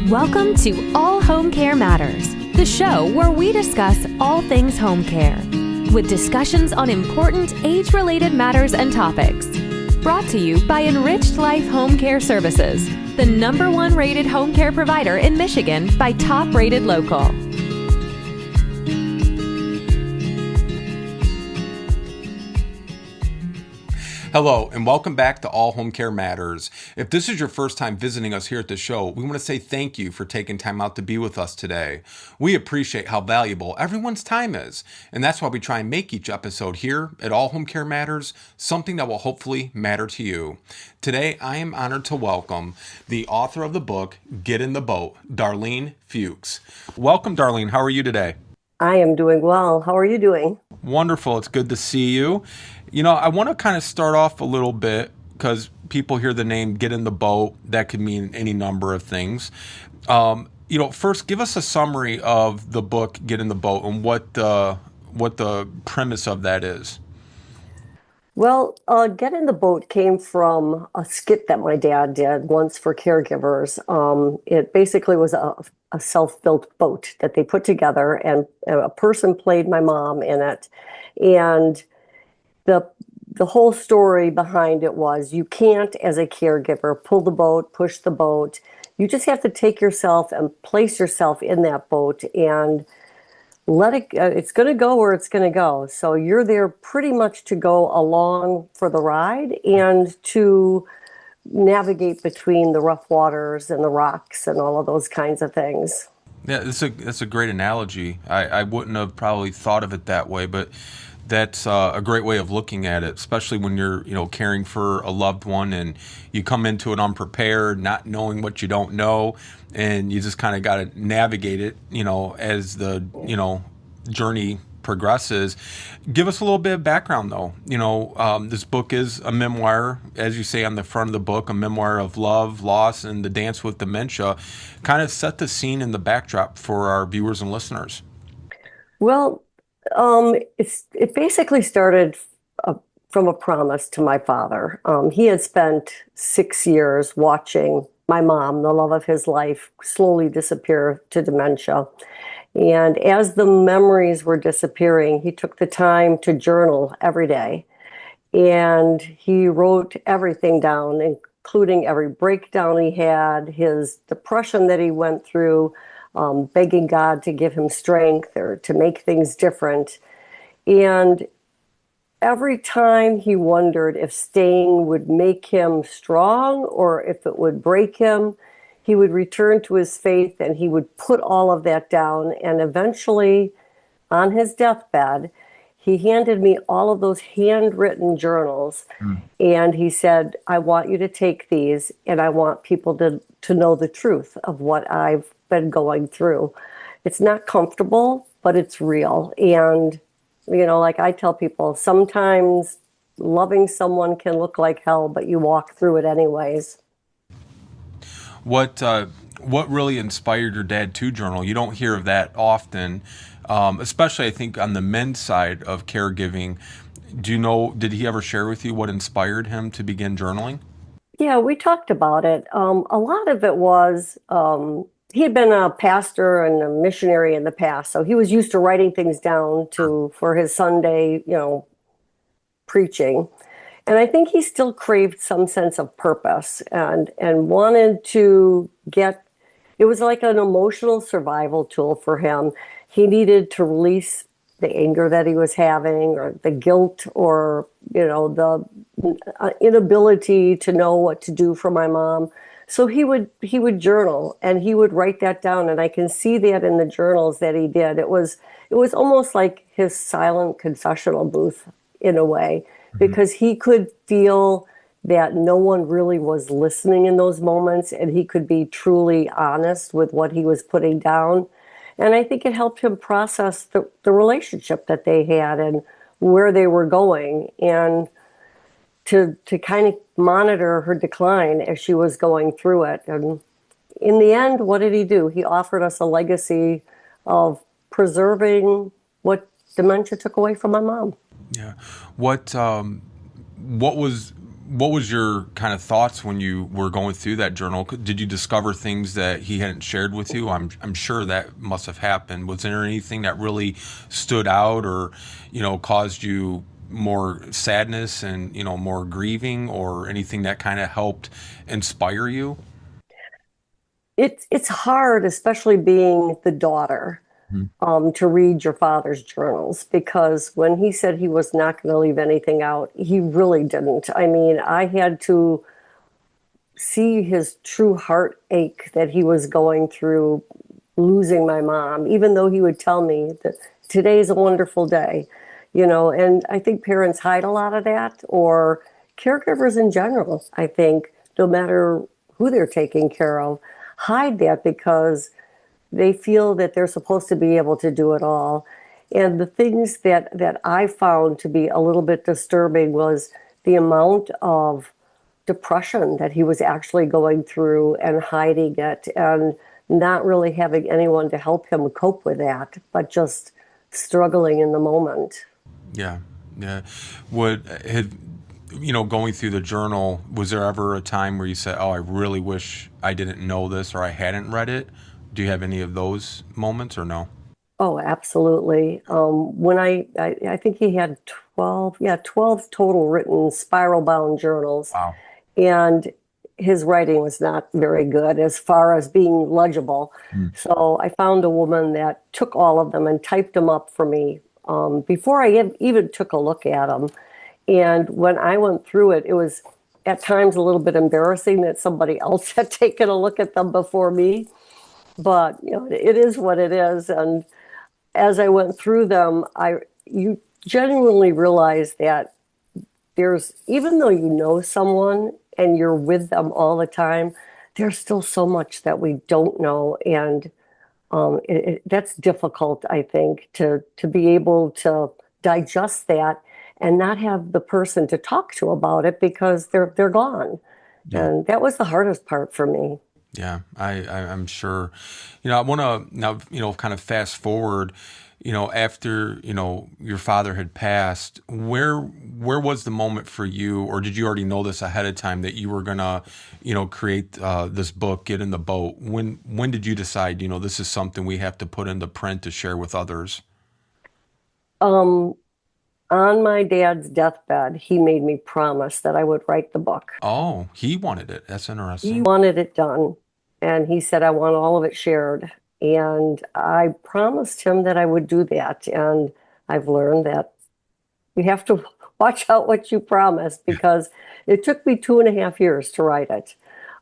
Welcome to All Home Care Matters, the show where we discuss all things home care, with discussions on important age-related matters and topics. Brought to you by Enriched Life Home Care Services, the #1 rated home care provider in Michigan by Top Rated Local. Hello, and welcome back to All Home Care Matters. If this is your first time visiting us here at the show, we want to say thank you for taking time out to be with us today. We appreciate how valuable everyone's time is, and that's why we try and make each episode here at All Home Care Matters something that will hopefully matter to you. Today, I am honored to welcome the author of the book, Get in the Boat, Darlene Fuchs. Welcome, Darlene. How are you today? I am doing well. How are you doing? Wonderful. It's good to see you. You know, I want to kind of start off a little bit because people hear the name Get in the Boat. That could mean any number of things. First, give us a summary of the book Get in the Boat and what the premise of that is. Well, Get in the Boat came from a skit that my dad did once for caregivers. It basically was a self-built boat that they put together, and a person played my mom in it. And the whole story behind it was you can't, as a caregiver, pull the boat, push the boat. You just have to take yourself and place yourself in that boat and let it, it's going to go where it's going to go. So you're there pretty much to go along for the ride and to navigate between the rough waters and the rocks and all of those kinds of things. Yeah, that's a great analogy. I wouldn't have probably thought of it that way, but that's a great way of looking at it, especially when you're, caring for a loved one and you come into it unprepared, not knowing what you don't know, and you just kind of got to navigate it, as the, journey progresses. Give us a little bit of background, though. This book is a memoir, as you say on the front of the book, a memoir of love, loss, and the dance with dementia. Kind of set the scene and the backdrop for our viewers and listeners. Well, it basically started from a promise to my father. He had spent 6 years watching my mom, the love of his life, slowly disappear to dementia. And as the memories were disappearing, he took the time to journal every day. And he wrote everything down, including every breakdown he had, his depression that he went through, begging God to give him strength or to make things different. And every time he wondered if staying would make him strong or if it would break him, he would return to his faith and he would put all of that down. And eventually, on his deathbed, he handed me all of those handwritten journals. And he said, I want you to take these and I want people to know the truth of what I've been going through. It's not comfortable, but it's real. And, like I tell people, sometimes loving someone can look like hell, but you walk through it anyways. What really inspired your dad to journal? You don't hear of that often, especially I think on the men's side of caregiving. Did he ever share with you what inspired him to begin journaling? Yeah, we talked about it. A lot of it was, he had been a pastor and a missionary in the past, so he was used to writing things down for his Sunday, preaching. And I think he still craved some sense of purpose and wanted to it was like an emotional survival tool for him. He needed to release the anger that he was having or the guilt or, the inability to know what to do for my mom. So he would journal and he would write that down. And I can see that in the journals that he did. It was almost like his silent confessional booth in a way, because he could feel that no one really was listening in those moments and he could be truly honest with what he was putting down. And I think it helped him process the relationship that they had and where they were going, and to kind of monitor her decline as she was going through it. And in the end, what did he do? He offered us a legacy of preserving what dementia took away from my mom. Yeah. What was what was your kind of thoughts when you were going through that journal? Did you discover things that he hadn't shared with you? I'm sure that must have happened. Was there anything that really stood out, or caused you more sadness and more grieving, or anything that kind of helped inspire you? It's hard, especially being the daughter, Mhm. to read your father's journals, because when he said he was not going to leave anything out, he really didn't. I mean, I had to see his true heartache that he was going through losing my mom, even though he would tell me that today's a wonderful day, and I think parents hide a lot of that, or caregivers in general, I think, no matter who they're taking care of, hide that because they feel that they're supposed to be able to do it all. And the things that I found to be a little bit disturbing was the amount of depression that he was actually going through and hiding it and not really having anyone to help him cope with that, but just struggling in the moment. Yeah, yeah. Would had going through the journal, was there ever a time where you said, "Oh, I really wish I didn't know this or I hadn't read it"? Do you have any of those moments or no? Oh, absolutely. When I think he had 12, yeah, 12 total written spiral bound journals, Wow. and his writing was not very good as far as being legible. Mm. So I found a woman that took all of them and typed them up for me before I even took a look at them. And when I went through it, it was at times a little bit embarrassing that somebody else had taken a look at them before me. But it is what it is. And as I went through them, you genuinely realize that there's, even though you know someone and you're with them all the time, there's still so much that we don't know, and that's difficult, I think, to be able to digest that and not have the person to talk to about it because they're gone. Yeah. And that was the hardest part for me. Yeah, I'm sure. I want to now, kind of fast forward, after, your father had passed, where was the moment for you, or did you already know this ahead of time that you were gonna, create this book, Get in the Boat? When did you decide, this is something we have to put into print to share with others? Um, on my dad's deathbed, he made me promise that I would write the book. Oh, he wanted it. That's He interesting. wanted it done, and he said, I want all of it shared. And I promised him that I would do that. And I've learned that you have to watch out what you promise, because it took me 2.5 years to write it.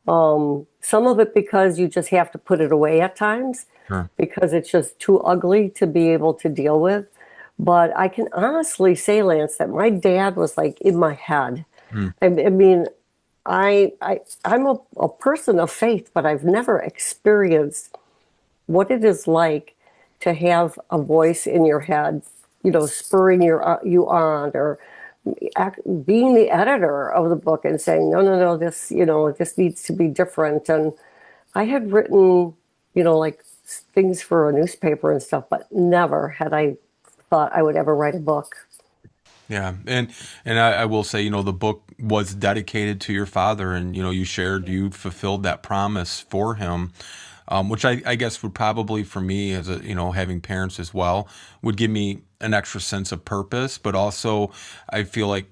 Some of it because you just have to put it away at times Sure. because it's just too ugly to be able to deal with. But I can honestly say, Lance, that my dad was like in my head. Mm. I mean, I'm a person of faith, but I've never experienced what it is like to have a voice in your head, spurring you on, or being the editor of the book and saying, no, no, no, this needs to be different. And I had written, like things for a newspaper and stuff, but never had I thought I would ever write a book. Yeah, and I will say, the book was dedicated to your father, and you fulfilled that promise for him, which I guess would probably, for me as a having parents as well, would give me an extra sense of purpose. But also, I feel like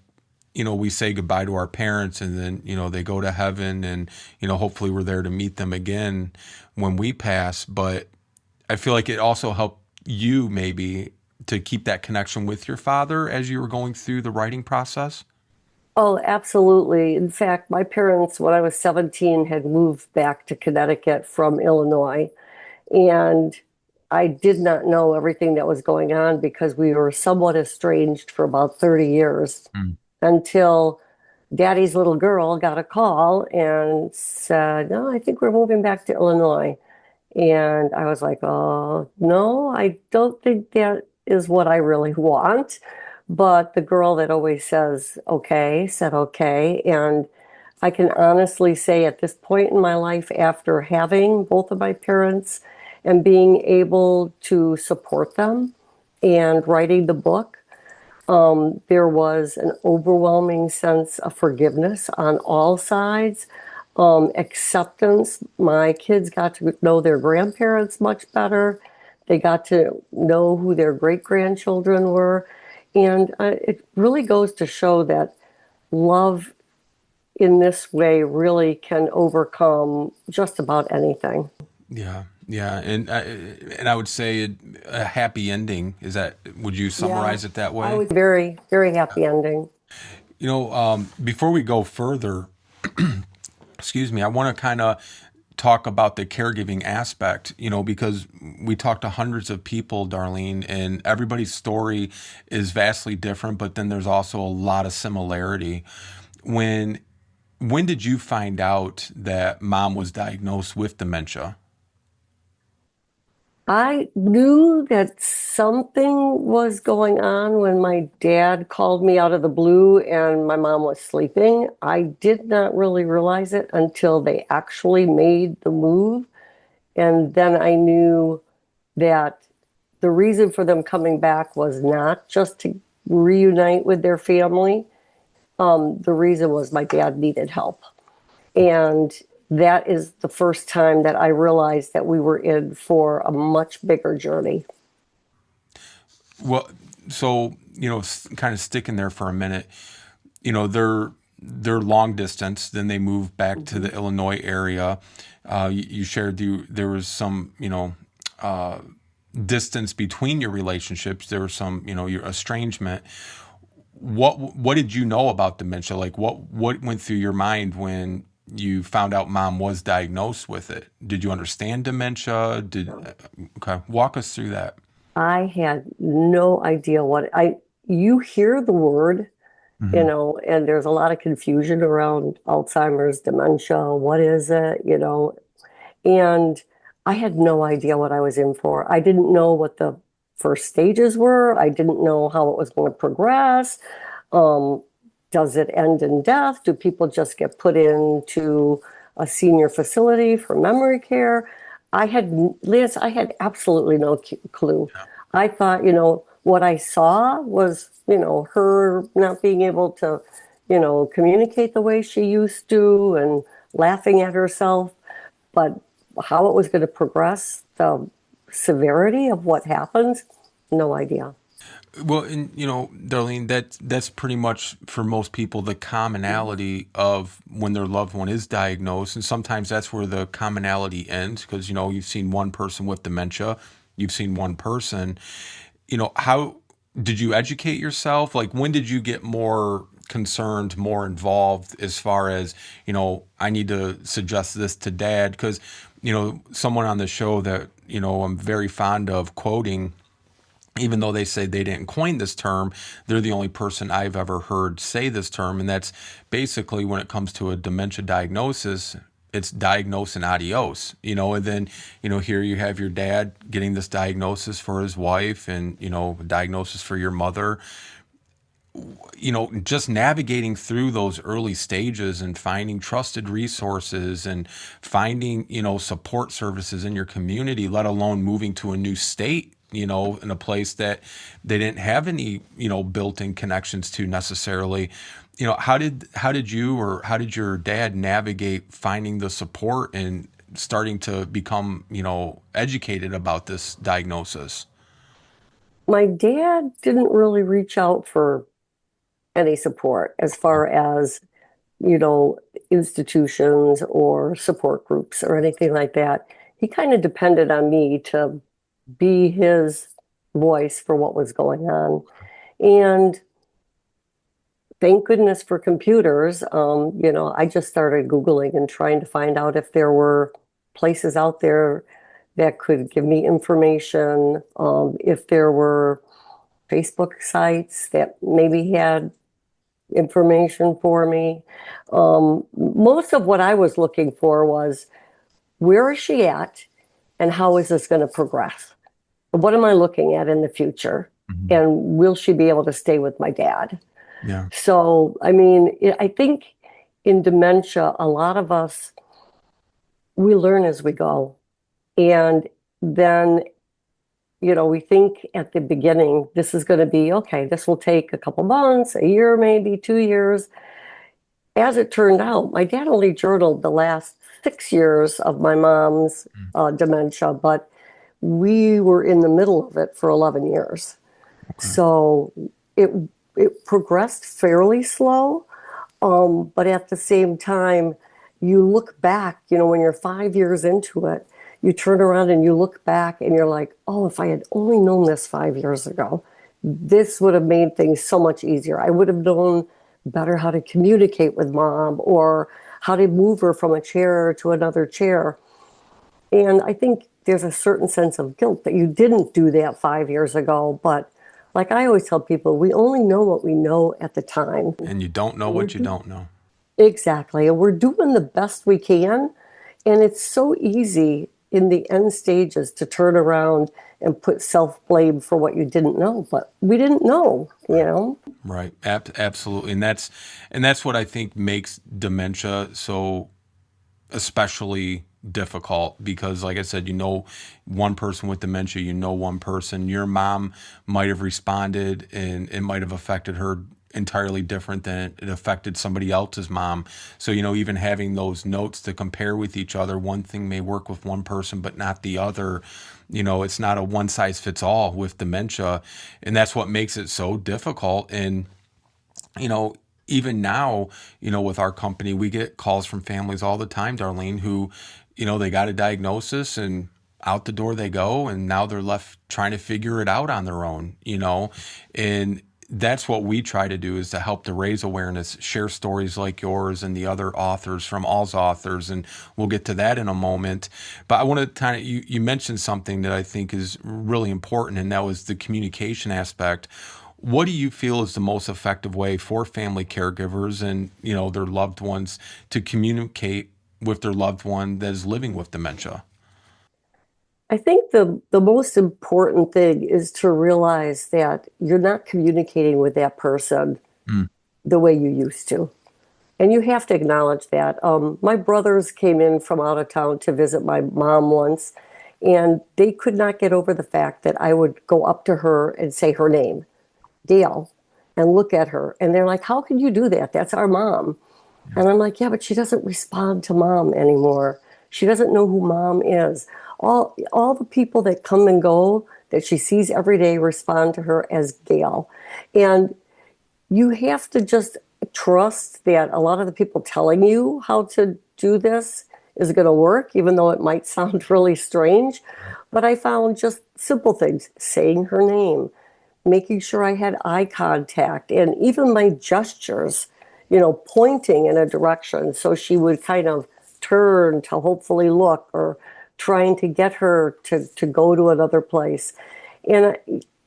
we say goodbye to our parents, and then they go to heaven, and hopefully we're there to meet them again when we pass. But I feel like it also helped you maybe to keep that connection with your father as you were going through the writing process. Oh, absolutely. In fact, my parents, when I was 17, had moved back to Connecticut from Illinois. And I did not know everything that was going on because we were somewhat estranged for about 30 years Mm. until Daddy's little girl got a call and said, no, I think we're moving back to Illinois. And I was like, oh, no, I don't think that is what I really want. But the girl that always says okay said okay. And I can honestly say at this point in my life, after having both of my parents and being able to support them and writing the book, There was an overwhelming sense of forgiveness on all sides, acceptance. My kids got to know their grandparents much better. They got to know who their great grandchildren were. And it really goes to show that love in this way really can overcome just about anything. Yeah, yeah, and I would say a happy ending. Is that? Would you Yeah, summarize it that I way? was very, very happy ending. Before we go further, excuse me, I want to kind of talk about the caregiving aspect, because we talked to hundreds of people, Darlene, and everybody's story is vastly different, but then there's also a lot of similarity. When when did you find out that mom was diagnosed with dementia? I knew that something was going on when my dad called me out of the blue and my mom was sleeping. I did not really realize it until they actually made the move. And then I knew that the reason for them coming back was not just to reunite with their family. The reason was my dad needed help. And that is the first time that I realized that we were in for a much bigger journey. Well, so kind of sticking there for a minute. They're long distance. Then they moved back to Mhm. the Illinois area. You shared there was some distance between your relationships. There was some your estrangement. What did you know about dementia? Like what went through your mind when you found out mom was diagnosed with it? Did you understand dementia? Okay, walk us through that. I had no idea you hear the word, Hmm. and there's a lot of confusion around Alzheimer's, dementia. What is it? And I had no idea what I was in for. I didn't know what the first stages were. I didn't know how it was going to progress. Um, does it end in death? Do people just get put into a senior facility for memory care? Liz, I had absolutely no clue. I thought, what I saw was, her not being able to, communicate the way she used to and laughing at herself. But how it was going to progress, the severity of what happens, no idea. Well, and Darlene, that's pretty much for most people the commonality of when their loved one is diagnosed, and sometimes that's where the commonality ends because you've seen one person with dementia, you've seen one person. How did you educate yourself? Like, when did you get more concerned, more involved as far as I need to suggest this to dad because someone on the show that I'm very fond of quoting, even though they say they didn't coin this term, they're the only person I've ever heard say this term. And that's basically when it comes to a dementia diagnosis, it's diagnose and adios, and then, here you have your dad getting this diagnosis for his wife and, a diagnosis for your mother, just navigating through those early stages and finding trusted resources and finding, support services in your community, let alone moving to a new state, in a place that they didn't have any, built-in connections to necessarily. How did you or how did your dad navigate finding the support and starting to become, educated about this diagnosis? My dad didn't really reach out for any support as far as, you know, institutions or support groups or anything like that. He kind of depended on me to be his voice for what was going on. And thank goodness for computers. I just started Googling and trying to find out if there were places out there that could give me information, if there were Facebook sites that maybe had information for me. Most of what I was looking for was where is she at and how is this going to progress? What am I looking at in the future? Mhm. And will she be able to stay with my dad? Yeah. So, I mean, I think in dementia, a lot of us, we learn as we go. And then we think at the beginning this is going to be okay, this will take a couple months, a year, maybe 2 years. As it turned out, my dad only journaled the last 6 years of my mom's dementia, but we were in the middle of it for 11 years. Okay. So it it progressed fairly slow, but at the same time, you look back, when you're 5 years into it, you turn around and you look back and you're like, oh, if I had only known this 5 years ago, this would have made things so much easier. I would have known better how to communicate with mom or how to move her from a chair to another chair. And I think there's a certain sense of guilt that you didn't do that 5 years ago. But like I always tell people, we only know what we know at the time. And you don't know We're what you do- don't know. exactly. And we're doing the best we can. And it's so easy in the end stages to turn around and put self-blame for what you didn't know. But we didn't know. Right. Absolutely. And that's what I think makes dementia so especially difficult because, like I said, one person with dementia, one person. Your mom might have responded and it might have affected her entirely different than it affected somebody else's mom. So, even having those notes to compare with each other, one thing may work with one person but not the other. It's not a one size fits all with dementia. And that's what makes it so difficult. And you know, even now, with our company, we get calls from families all the time, Darlene, who, they got a diagnosis and out the door they go, and now they're left trying to figure it out on their own. And that's what we try to do is to help to raise awareness, share stories like yours and the other authors from All's authors, and we'll get to that in a moment. But I want to kind of, you mentioned something that I think is really important, and that was the communication aspect. What do you feel is the most effective way for family caregivers and their loved ones to communicate with their loved one that is living with dementia? I think the most important thing is to realize that you're not communicating with that person Mm. the way you used to. And you have to acknowledge that. My brothers came in from out of town to visit my mom once, and they could not get over the fact that I would go up to her and say her name, Gail, and look at her. And they're like, how can you do that? That's our mom. And I'm like, yeah, but she doesn't respond to mom anymore. She doesn't know who mom is. All the people that come and go that she sees every day respond to her as Gail. And you have to just trust that a lot of the people telling you how to do this is going to work, even though it might sound really strange. But I found just simple things, saying her name, making sure I had eye contact, and even my gestures, pointing in a direction so she would kind of turn to hopefully look, or trying to get her to go to another place. And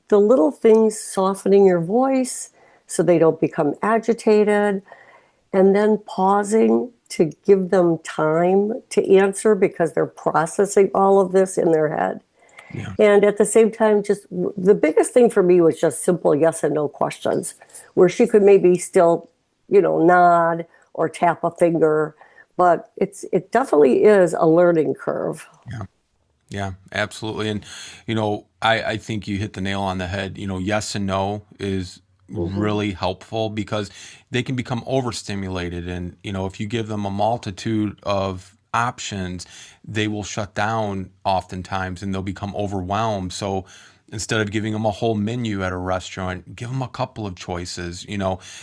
the little things, softening your voice so they don't become agitated, and then pausing to give them time to answer because they're processing all of this in their head. Yeah. And at the same time, just the biggest thing for me was just simple yes and no questions, where she could maybe still, nod or tap a finger, but it definitely is a learning curve. Yeah. Yeah, absolutely. And, I think you hit the nail on the head. Yes and no is Hmm. really helpful because they can become overstimulated. And, if you give them a multitude of options, they will shut down oftentimes and they'll become overwhelmed. So instead of giving them a whole menu at a restaurant, give them a couple of choices.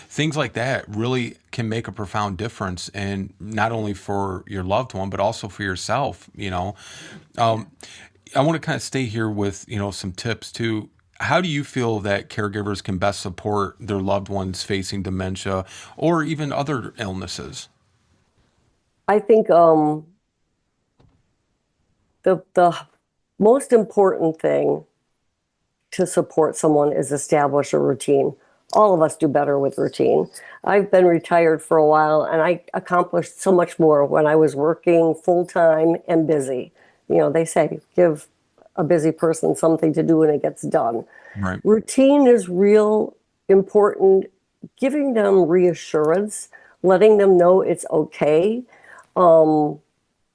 Things like that really can make a profound difference. And not only for your loved one, but also for yourself. Um, I want to kind of stay here with, some tips too. How do you feel that caregivers can best support their loved ones facing dementia or even other illnesses? I think the most important thing to support someone is establish a routine. All of us do better with routine. I've been retired for a while and I accomplished so much more when I was working full time and busy. They say give a busy person something to do and it gets done. Right. Routine is real important, giving them reassurance, letting them know it's okay.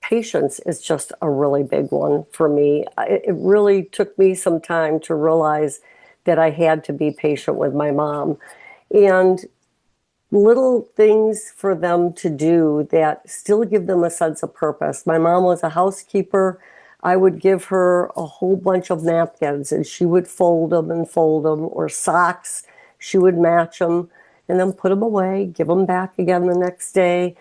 patience is just a really big one for me. It really took me some time to realize that I had to be patient with my mom. And little things for them to do that still give them a sense of purpose. My mom was a housekeeper. I would give her a whole bunch of napkins and she would fold them, or socks. She would match them and then put them away, give them back again the next day.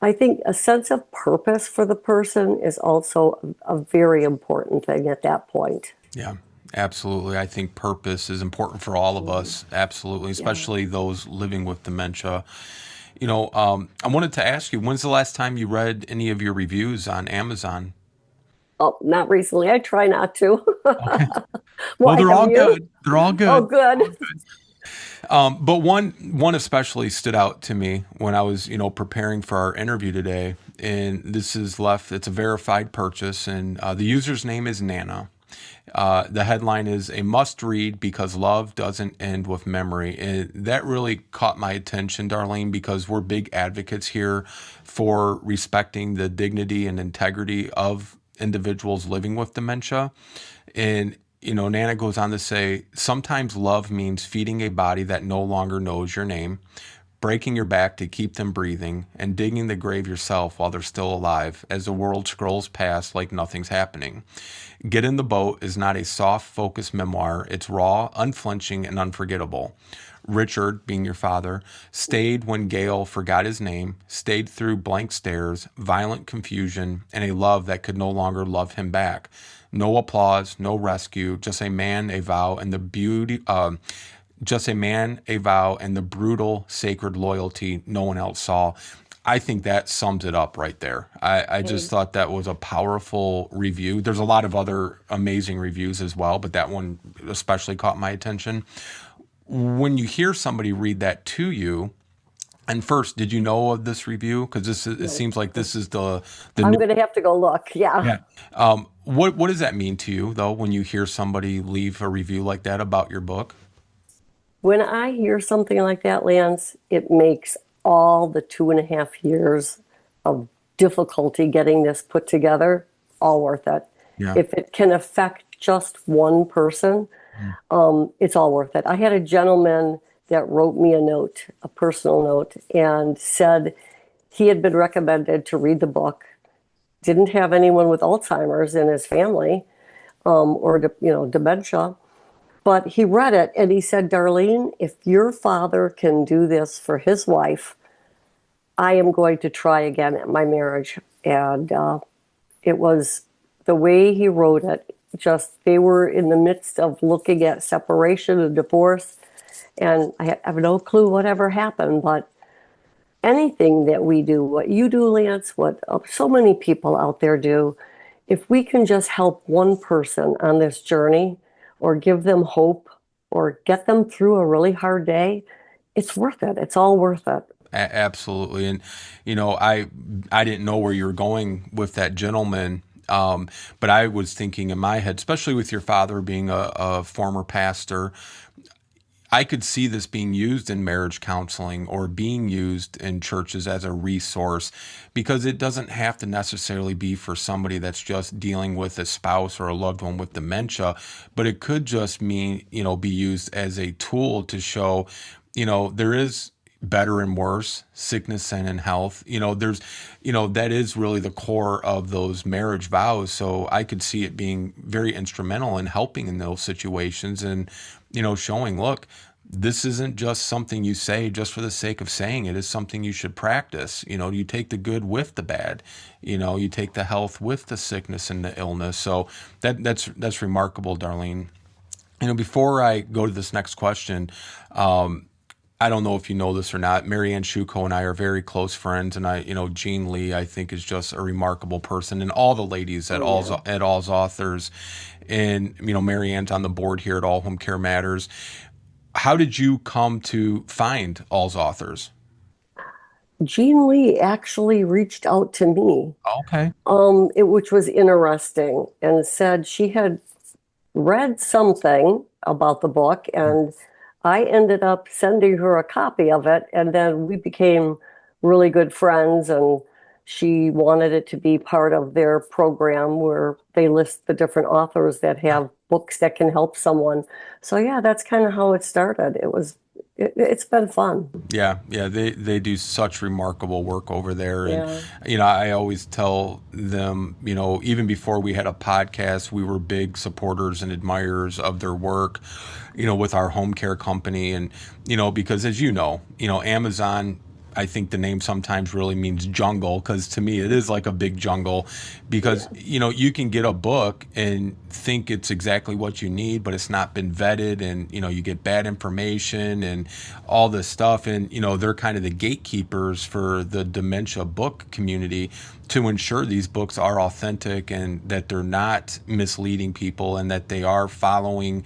I think a sense of purpose for the person is also a very important thing at that point. Yeah, absolutely. I think purpose is important for all of us. Absolutely, Yeah. especially those living with dementia. I wanted to ask you, when's the last time you read any of your reviews on Amazon? Oh, not recently. I try not to. Okay. Well, Why they're have all you? good. They're all Oh, good. good. But one especially stood out to me when I was, preparing for our interview today. And this is left, it's a verified purchase, and the user's name is Nana. The headline is "A Must Read Because Love Doesn't End with Memory." And that really caught my attention, Darlene, because we're big advocates here for respecting the dignity and integrity of individuals living with dementia. And Nana goes on to say, sometimes love means feeding a body that no longer knows your name, breaking your back to keep them breathing, and digging the grave yourself while they're still alive as the world scrolls past like nothing's happening. Get in the Boat is not a soft, focused memoir. It's raw, unflinching, and unforgettable. Richard, being your father, stayed when Gail forgot his name, stayed through blank stares, violent confusion, and a love that could no longer love him back. No applause, no rescue, just a man, a vow, and the beauty. Just a man, a vow, and the brutal, sacred loyalty no one else saw. I think that sums it up right there. I just thought that was a powerful review. There's a lot of other amazing reviews as well, but that one especially caught my attention. When you hear somebody read that to you, and first, did you know of this review? Because it seems like this is the I'm new. going to have to go look. Yeah. Yeah. What does that mean to you though when you hear somebody leave a review like that about your book? When I hear something like that, Lance, it makes all the 2.5 years of difficulty getting this put together all worth it. Yeah. If it can affect just one person, it's all worth it. I had a gentleman that wrote me a note, a personal note, and said he had been recommended to read the book, didn't have anyone with Alzheimer's in his family, or dementia. But he read it and he said, Darlene, if your father can do this for his wife, I am going to try again at my marriage. And it was the way he wrote it. Just they were in the midst of looking at separation and divorce. And I have no clue whatever happened, but anything that we do, what you do, Lance, what so many people out there do, if we can just help one person on this journey or give them hope or get them through a really hard day, it's worth it. It's all worth it. Absolutely. And I didn't know where you were going with that gentleman. But I was thinking in my head, especially with your father being a former pastor, I could see this being used in marriage counseling or being used in churches as a resource, because it doesn't have to necessarily be for somebody that's just dealing with a spouse or a loved one with dementia, but it could just mean, be used as a tool to show, there is better and worse, sickness and in health. That is really the core of those marriage vows. So I could see it being very instrumental in helping in those situations and, showing, look, this isn't just something you say just for the sake of saying it. It's something you should practice. You take the good with the bad. You take the health with the sickness and the illness. So that's remarkable, Darlene. Before I go to this next question, I don't know if you know this or not. Marianne Shuko and I are very close friends, and Jean Lee, I think, is just a remarkable person, and all the ladies at All's Authors, and Marianne's on the board here at All Home Care Matters. How did you come to find All's Authors? Jean Lee actually reached out to me, Okay. which was interesting, and said she had read something about the book, and I ended up sending her a copy of it, and then we became really good friends and She wanted it to be part of their program where they list the different authors that have books that can help someone. So yeah, that's kind of how it started. It's been fun. Yeah, yeah, they do such remarkable work over there, and Yeah. I always tell them, even before we had a podcast, we were big supporters and admirers of their work, with our home care company, and because as Amazon. I think the name sometimes really means jungle, because to me it is like a big jungle, because you can get a book and think it's exactly what you need, but it's not been vetted, and you get bad information and all this stuff, and they're kind of the gatekeepers for the dementia book community to ensure these books are authentic and that they're not misleading people and that they are following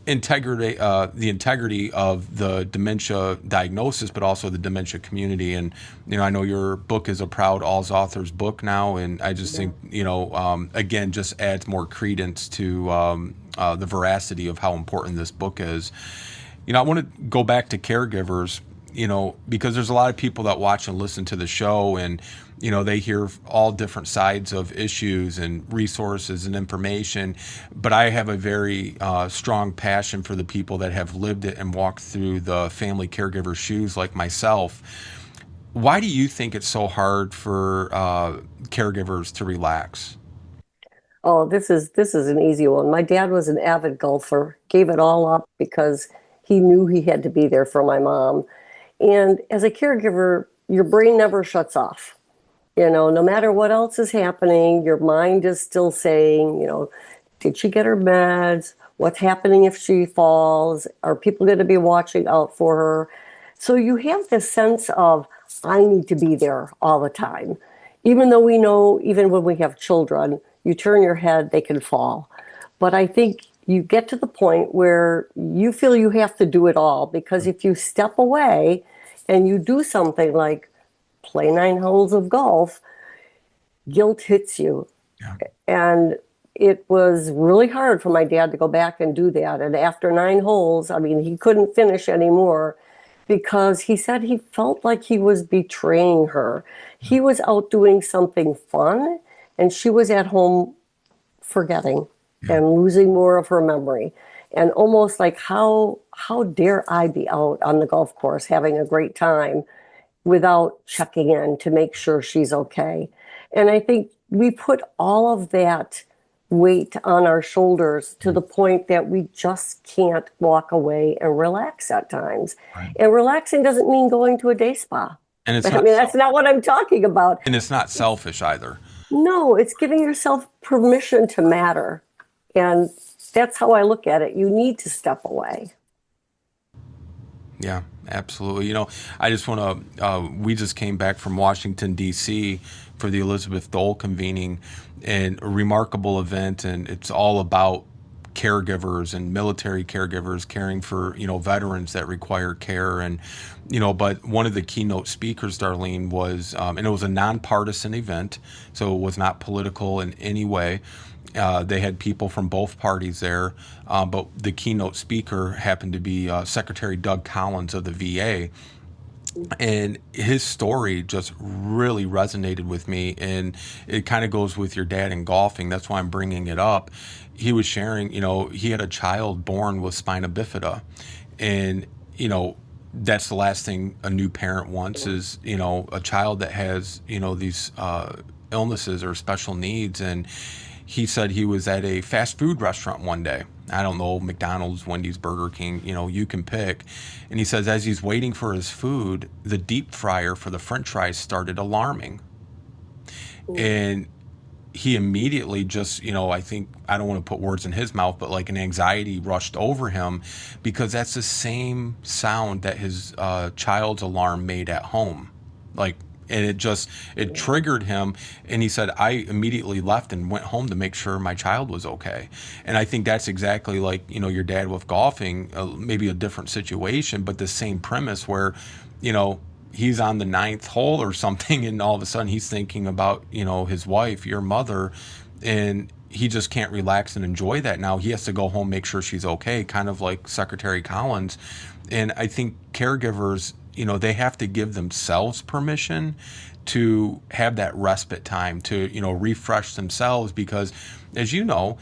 integrity, the integrity of the dementia diagnosis, but also the dementia community. And I know your book is a proud All's Authors book now, and I just think again just adds more credence to the veracity of how important this book is. I want to go back to caregivers, because there's a lot of people that watch and listen to the show, and they hear all different sides of issues and resources and information. But I have a very strong passion for the people that have lived it and walked through the family caregiver shoes like myself. Why do you think it's so hard for caregivers to relax? Oh, this is an easy one. My dad was an avid golfer, gave it all up because he knew he had to be there for my mom. And as a caregiver, your brain never shuts off. No matter what else is happening, your mind is still saying, did she get her meds? What's happening if she falls? Are people going to be watching out for her? So you have this sense of, I need to be there all the time. Even though we know, even when we have children, you turn your head, they can fall. But I think you get to the point where you feel you have to do it all, because if you step away and you do something like play 9 holes of golf, guilt hits you. Yeah. And it was really hard for my dad to go back and do that. And after 9 holes, I mean, he couldn't finish anymore because he said he felt like he was betraying her. He was out doing something fun, and she was at home forgetting and losing more of her memory. And almost like, how dare I be out on the golf course having a great time without checking in to make sure she's okay. And I think we put all of that weight on our shoulders to the point that we just can't walk away and relax at times. Right. And relaxing doesn't mean going to a day spa. And it's I not, mean, that's not what I'm talking about. and it's not selfish either. No, it's giving yourself permission to matter. And that's how I look at it. You need to step away. Yeah, absolutely. I just want to, we just came back from Washington, D.C. for the Elizabeth Dole convening, and a remarkable event. And it's all about caregivers and military caregivers caring for, veterans that require care. And, but one of the keynote speakers, Darlene, was, and it was a nonpartisan event, so it was not political in any way. They had people from both parties there, but the keynote speaker happened to be Secretary Doug Collins of the VA. And his story just really resonated with me, and it kind of goes with your dad in golfing. That's why I'm bringing it up. He was sharing, he had a child born with spina bifida, and that's the last thing a new parent wants is a child that has these illnesses or special needs. And he said he was at a fast food restaurant one day. I don't know, McDonald's, Wendy's, Burger King, you can pick. And he says as he's waiting for his food, the deep fryer for the French fries started alarming. And he immediately just, I think, I don't want to put words in his mouth, but like an anxiety rushed over him, because that's the same sound that his child's alarm made at home. And it triggered him. And he said, I immediately left and went home to make sure my child was okay. And I think that's exactly like, your dad with golfing, maybe a different situation, but the same premise where, he's on the 9th hole or something, and all of a sudden he's thinking about, his wife, your mother, and he just can't relax and enjoy that now. He has to go home, make sure she's okay, kind of like Secretary Collins. And I think caregivers, they have to give themselves permission to have that respite time to, refresh themselves because, as you know,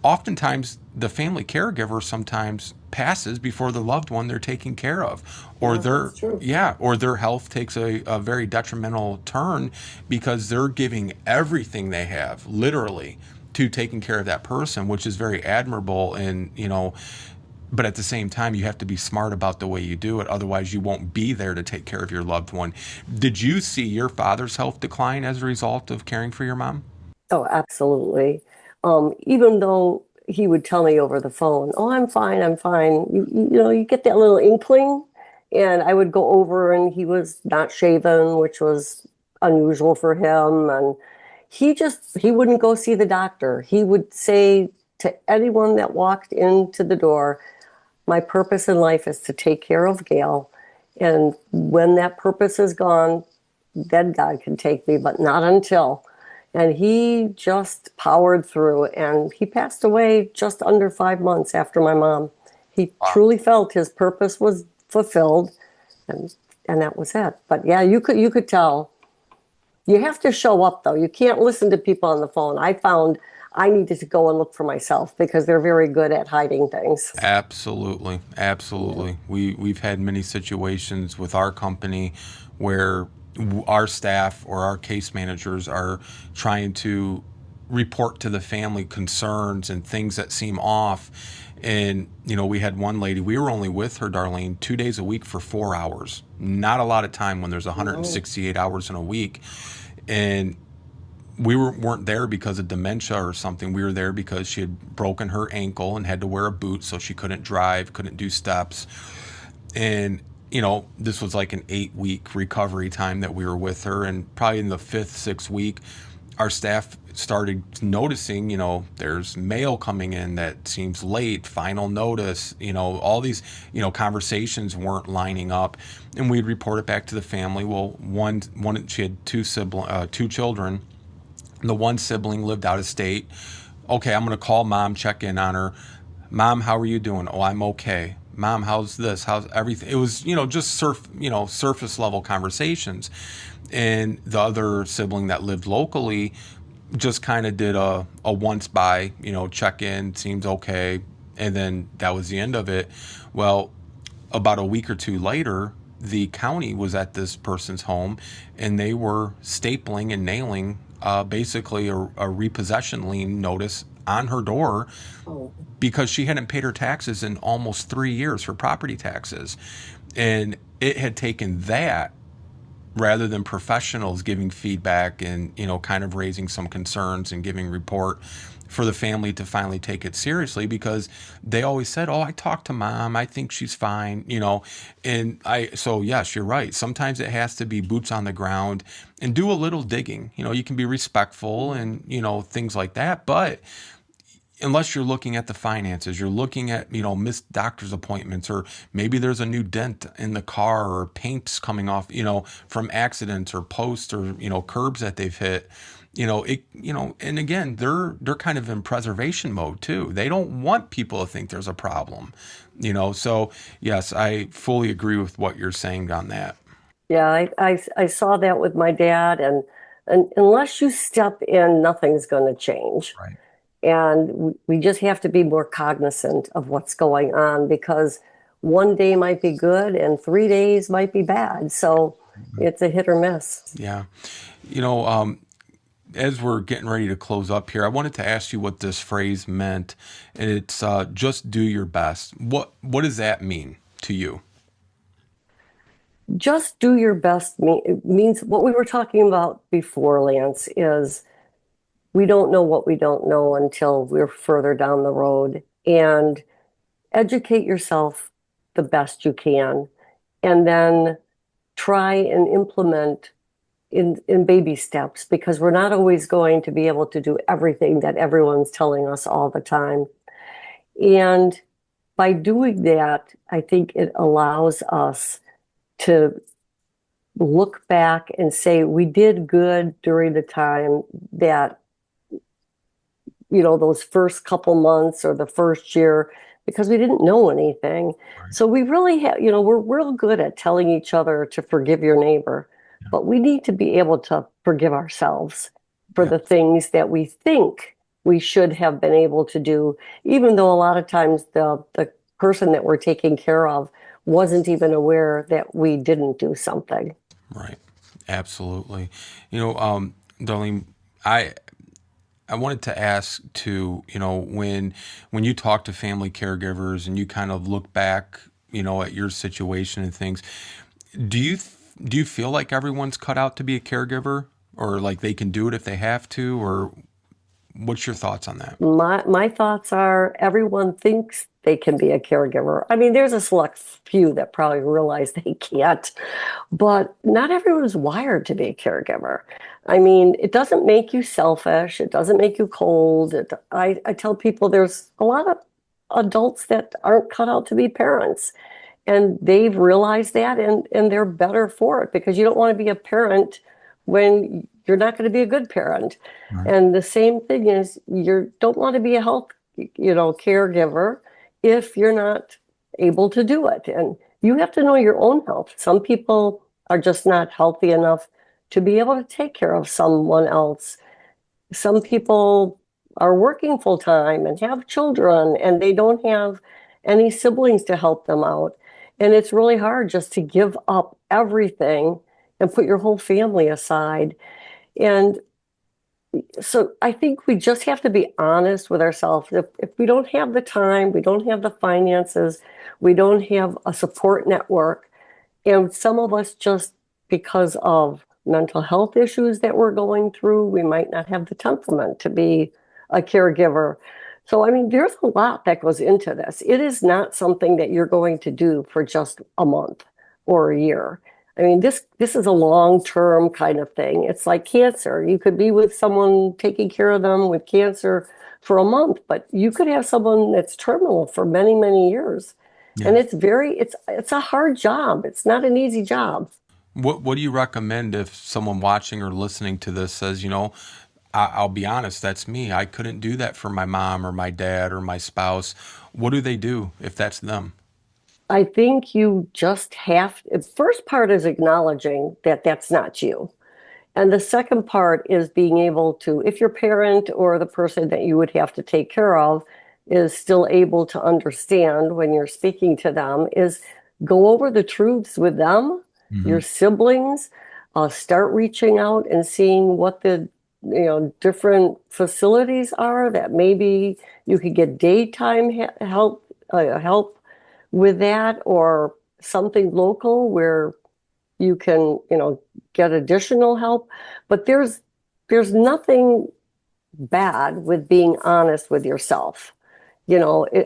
oftentimes the family caregiver sometimes passes before the loved one they're taking care of, or Yeah, that's true. their health takes a very detrimental turn because they're giving everything they have, literally, to taking care of that person, which is very admirable. And, but at the same time, you have to be smart about the way you do it. Otherwise, you won't be there to take care of your loved one. Did you see your father's health decline as a result of caring for your mom? Oh, absolutely. Even though he would tell me over the phone, "Oh, I'm fine, I'm fine." You get that little inkling, and I would go over, and he was not shaven, which was unusual for him, and he wouldn't go see the doctor. He would say to anyone that walked into the door, "My purpose in life is to take care of Gail, and when that purpose is gone, then God can take me, but not until." And he just powered through, and he passed away just under 5 months after my mom. He Wow. truly felt his purpose was fulfilled, and and that was it. But yeah, you could tell. You have to show up though. You can't listen to people on the phone. I found I needed to go and look for myself because they're very good at hiding things. Absolutely, Yeah. absolutely. We've had many situations with our company where our staff or our case managers are trying to report to the family concerns and things that seem off. And we had one lady. We were only with her, Darlene, 2 days a week for 4 hours. Not a lot of time when there's No. 168 hours in a week. And weren't there because of dementia or something. We were there because she had broken her ankle and had to wear a boot, so she couldn't drive, couldn't do steps. And this was like an 8 week recovery time that we were with her. And probably in the fifth, sixth week, our staff started noticing, there's mail coming in that seems late, final notice, all these, conversations weren't lining up. And we'd report it back to the family. Well, one she had two children. The one sibling lived out of state. Okay, I'm going to call mom, check in on her. Mom, how are you doing? Oh, I'm okay. Mom, how's this? How's everything? It was, just surface level conversations. And the other sibling that lived locally just kind of did a once by, check in, seems okay. And then that was the end of it. Well, about a week or two later, the county was at this person's home and they were stapling and nailing basically a repossession lien notice on her door Oh, because she hadn't paid her taxes in almost 3 years, her property taxes. And it had taken that rather than professionals giving feedback and kind of raising some concerns and giving report for the family to finally take it seriously because they always said, "Oh, I talked to mom, I think she's fine," and so yes, you're right, sometimes it has to be boots on the ground and do a little digging. You can be respectful and things like that, but unless you're looking at the finances, you're looking at, missed doctor's appointments, or maybe there's a new dent in the car or paint's coming off, from accidents or posts or, curbs that they've hit, and again, they're kind of in preservation mode too. They don't want people to think there's a problem, so yes, I fully agree with what you're saying on that. yeah, I saw that with my dad, and unless you step in, nothing's going to change. Right. And we just have to be more cognizant of what's going on because one day might be good and 3 days might be bad. So it's a hit or miss. Yeah. You know, um, as we're getting ready to close up here, I wanted to ask you what this phrase meant, and it's just do your best. What does that mean to you? Just do your best means what we were talking about before, Lance, is we don't know what we don't know until we're further down the road. And educate yourself the best you can, and then try and implement in baby steps because we're not always going to be able to do everything that everyone's telling us all the time. And by doing that, I think it allows us to look back and say we did good during the time that, those first couple months or the first year because we didn't know anything. Right. So we really have, we're real good at telling each other to forgive your neighbor, Yeah. but we need to be able to forgive ourselves for Yeah. the things that we think we should have been able to do, even though a lot of times the person that we're taking care of wasn't even aware that we didn't do something. Right. Absolutely. Darlene, I I wanted to ask too, when you talk to family caregivers and you kind of look back, at your situation and things, do you do you feel like everyone's cut out to be a caregiver, or like they can do it if they have to, or what's your thoughts on that? My thoughts are everyone thinks they can be a caregiver. I mean, there's a select few that probably realize they can't, but not everyone's wired to be a caregiver. I mean, it doesn't make you selfish. It doesn't make you cold. I tell people there's a lot of adults that aren't cut out to be parents, and they've realized that, and they're better for it because you don't want to be a parent when you're not going to be a good parent. Right. And the same thing is you don't want to be a health, caregiver if you're not able to do it. And you have to know your own health. Some people are just not healthy enough to be able to take care of someone else. Some people are working full time and have children, and they don't have any siblings to help them out. And it's really hard just to give up everything and put your whole family aside. And so I think we just have to be honest with ourselves. If we don't have the time, we don't have the finances, we don't have a support network, and some of us just because of mental health issues that we're going through, we might not have the temperament to be a caregiver. So, I mean, there's a lot that goes into this. It is not something that you're going to do for just a month or a year. I mean, this is a long-term kind of thing. It's like cancer. You could be with someone taking care of them with cancer for a month, but you could have someone that's terminal for many, many years. And Yeah. it's a hard job. It's not an easy job. What do you recommend if someone watching or listening to this says, I'll be honest, that's me. I couldn't do that for my mom or my dad or my spouse. What do they do if that's them? I think you just have, the first part is acknowledging that that's not you. And the second part is being able to, if your parent or the person that you would have to take care of is still able to understand when you're speaking to them, is go over the truths with them, Hmm. your siblings, start reaching out and seeing what the different facilities are that maybe you could get daytime help with that, or something local where you can, get additional help. But there's nothing bad with being honest with yourself.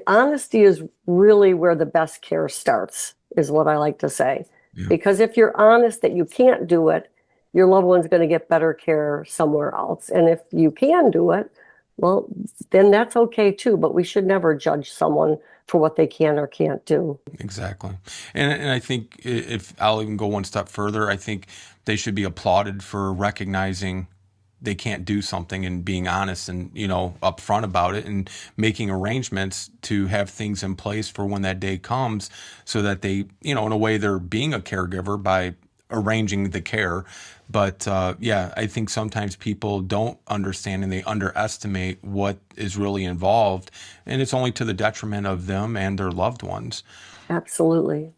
Honesty is really where the best care starts, is what I like to say. Yeah. Because if you're honest that you can't do it, your loved one's going to get better care somewhere else. And if you can do it, well, then that's okay too. But we should never judge someone for what they can or can't do. Exactly. And I think if I'll even go one step further, I think they should be applauded for recognizing they can't do something and being honest and, upfront about it and making arrangements to have things in place for when that day comes so that they, in a way they're being a caregiver by arranging the care. But yeah, I think sometimes people don't understand and they underestimate what is really involved, and it's only to the detriment of them and their loved ones. Absolutely.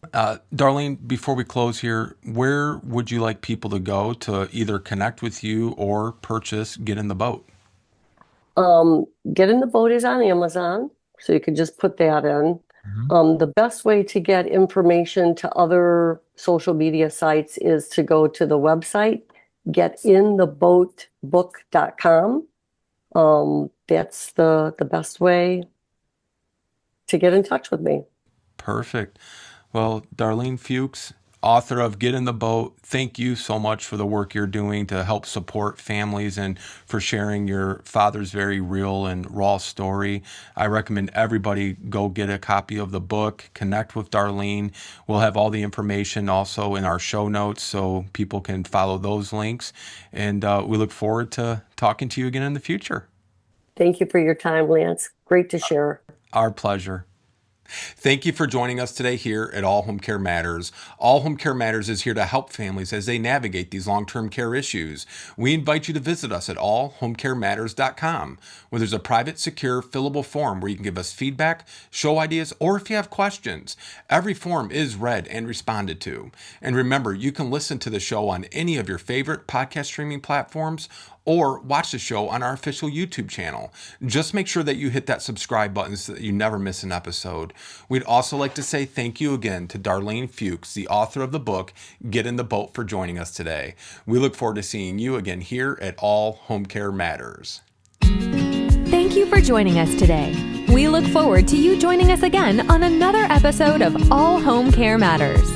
Darlene, before we close here, where would you like people to go to either connect with you or purchase Get in the Boat? Get in the Boat is on Amazon, so you could just put that in. Mhm. The best way to get information to other social media sites is to go to the website, getintheboatbook.com. That's the best way to get in touch with me. Perfect. Well, Darlene Fuchs, author of Get in the Boat, thank you so much for the work you're doing to help support families and for sharing your father's very real and raw story. I recommend everybody go get a copy of the book, connect with Darlene. We'll have all the information also in our show notes so people can follow those links. And we look forward to talking to you again in the future. Thank you for your time, Lance. Great to share. Our pleasure. Thank you for joining us today here at All Home Care Matters. All Home Care Matters is here to help families as they navigate these long-term care issues. We invite you to visit us at allhomecarematters.com, where there's a private, secure, fillable form where you can give us feedback, show ideas, or if you have questions. Every form is read and responded to. And remember, you can listen to the show on any of your favorite podcast streaming platforms or watch the show on our official YouTube channel. Just make sure that you hit that subscribe button so that you never miss an episode. We'd also like to say thank you again to Darlene Fuchs, the author of the book, Get in the Boat, for joining us today. We look forward to seeing you again here at All Home Care Matters. Thank you for joining us today. We look forward to you joining us again on another episode of All Home Care Matters.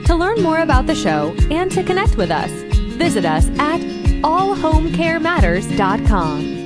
To learn more about the show and to connect with us, visit us at allhomecarematters.com.